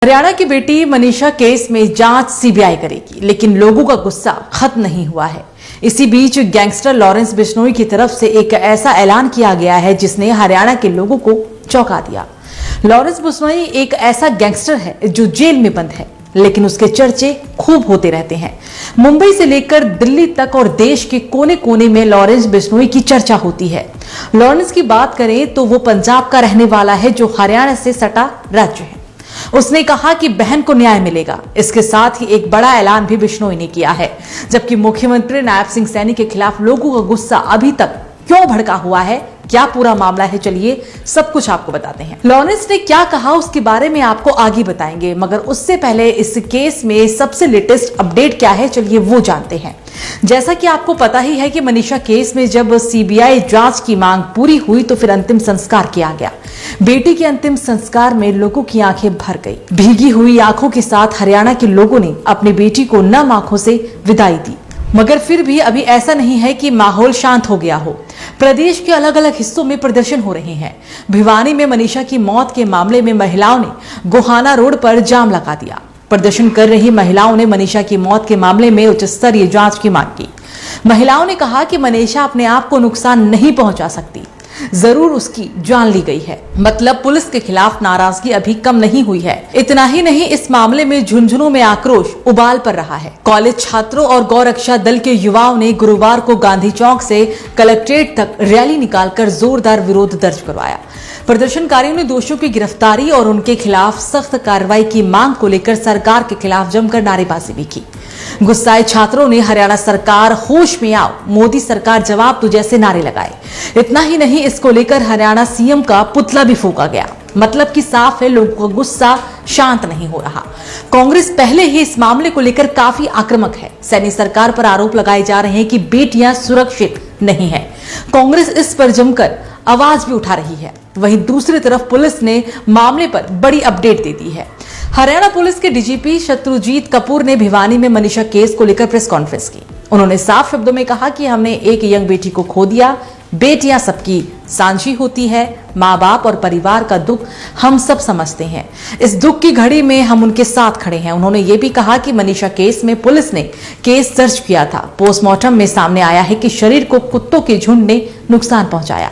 हरियाणा की बेटी मनीषा केस में जांच सीबीआई करेगी, लेकिन लोगों का गुस्सा खत्म नहीं हुआ है। इसी बीच गैंगस्टर लॉरेंस बिश्नोई की तरफ से एक ऐसा ऐलान किया गया है जिसने हरियाणा के लोगों को चौंका दिया। लॉरेंस बिश्नोई एक ऐसा गैंगस्टर है जो जेल में बंद है, लेकिन उसके चर्चे खूब होते रहते हैं। मुंबई से लेकर दिल्ली तक और देश के कोने कोने में लॉरेंस बिश्नोई की चर्चा होती है। लॉरेंस की बात करें तो वो पंजाब का रहने वाला है जो हरियाणा से सटा राज्य है। उसने कहा कि बहन को न्याय मिलेगा। इसके साथ ही एक बड़ा ऐलान भी बिश्नोई ने किया है। जबकि मुख्यमंत्री नायब सिंह सैनी के खिलाफ लोगों का गुस्सा अभी तक क्यों भड़का हुआ है, क्या पूरा मामला है, चलिए सब कुछ आपको बताते हैं। लॉरेंस ने क्या कहा उसके बारे में आपको आगे बताएंगे, मगर उससे पहले इस केस में सबसे लेटेस्ट अपडेट क्या है, चलिए वो जानते हैं। जैसा कि आपको पता ही है कि मनीषा केस में जब सीबीआई जांच की मांग पूरी हुई तो फिर अंतिम संस्कार किया गया। बेटी के अंतिम संस्कार में लोगों की आंखें भर गई। भीगी हुई आंखों के साथ हरियाणा के लोगों ने अपनी बेटी को नम आंखों से विदाई दी। मगर फिर भी अभी ऐसा नहीं है कि माहौल शांत हो गया हो। प्रदेश के अलग अलग हिस्सों में प्रदर्शन हो रहे हैं। भिवानी में मनीषा की मौत के मामले में महिलाओं ने गोहाना रोड पर जाम लगा दिया। प्रदर्शन कर रही महिलाओं ने मनीषा की मौत के मामले में उच्च स्तरीय जांच की मांग की। महिलाओं ने कहा कि मनीषा अपने आप को नुकसान नहीं पहुंचा सकती, जरूर उसकी जान ली गई है। मतलब पुलिस के खिलाफ नाराजगी अभी कम नहीं हुई है। इतना ही नहीं, इस मामले में झुंझुनू में आक्रोश उबाल पर रहा है। कॉलेज छात्रों और गौरक्षा दल के युवाओं ने गुरुवार को गांधी चौक से कलेक्ट्रेट तक रैली निकालकर जोरदार विरोध दर्ज करवाया। प्रदर्शनकारियों ने दोषियों की गिरफ्तारी और उनके खिलाफ सख्त कार्रवाई की मांग को लेकर सरकार के खिलाफ जमकर नारेबाजी भी की। गुस्साए छात्रों ने हरियाणा सरकार होश में आओ, मोदी सरकार जवाब दो जैसे नारे लगाए। इतना ही नहीं, इसको लेकर हरियाणा सीएम का पुतला भी फूंका गया। मतलब कि साफ है, लोगों का गुस्सा शांत नहीं हो रहा। कांग्रेस पहले ही इस मामले को लेकर काफी आक्रामक है। सैनी सरकार पर आरोप लगाए जा रहे हैं कि बेटियां सुरक्षित नहीं है। कांग्रेस इस पर जमकर आवाज भी उठा रही है। वहीं दूसरी तरफ पुलिस ने मामले पर बड़ी अपडेट दे दी है। हरियाणा पुलिस के डीजीपी शत्रुजीत कपूर ने भिवानी में मनीषा केस को लेकर प्रेस कॉन्फ्रेंस की। उन्होंने साफ शब्दों में कहा कि हमने एक यंग बेटी को खो दिया। बेटियां सबकी साझी होती है। माँ बाप और परिवार का दुख हम सब समझते हैं। इस दुख की घड़ी में हम उनके साथ खड़े हैं। उन्होंने ये भी कहा कि मनीषा केस में पुलिस ने केस दर्ज किया था। पोस्टमार्टम में सामने आया है कि शरीर को कुत्तों के झुंड ने नुकसान पहुंचाया।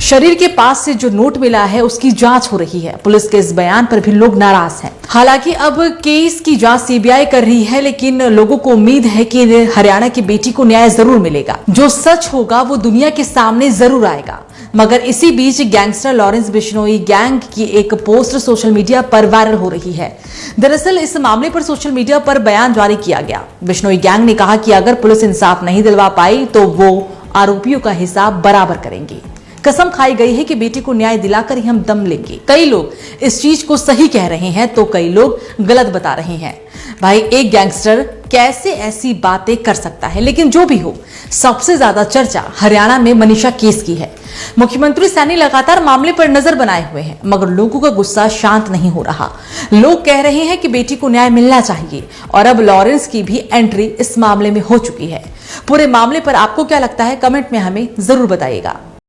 शरीर के पास से जो नोट मिला है उसकी जांच हो रही है। पुलिस के इस बयान पर भी लोग नाराज हैं। हालांकि अब केस की जांच सीबीआई कर रही है, लेकिन लोगों को उम्मीद है कि हरियाणा की बेटी को न्याय जरूर मिलेगा। जो सच होगा वो दुनिया के सामने जरूर आएगा। मगर इसी बीच गैंगस्टर लॉरेंस बिश्नोई गैंग की एक पोस्ट सोशल मीडिया पर वायरल हो रही है। दरअसल इस मामले पर सोशल मीडिया पर बयान जारी किया गया। बिश्नोई गैंग ने कहा कि अगर पुलिस इंसाफ नहीं दिलवा पाई तो वो आरोपियों का हिसाब बराबर करेंगे। कसम खाई गई है कि बेटी को न्याय दिलाकर ही हम दम लेंगे। कई लोग इस चीज को सही कह रहे हैं तो कई लोग गलत बता रहे हैं। भाई, एक गैंगस्टर कैसे ऐसी बातें कर सकता है? लेकिन जो भी हो, सबसे ज्यादा चर्चा हरियाणा में मनीषा केस की है। मुख्यमंत्री सैनी लगातार मामले पर नजर बनाए हुए हैं, मगर लोगों का गुस्सा शांत नहीं हो रहा। लोग कह रहे हैं कि बेटी को न्याय मिलना चाहिए और अब लॉरेंस की भी एंट्री इस मामले में हो चुकी है। पूरे मामले पर आपको क्या लगता है, कमेंट में हमें जरूर बताइएगा।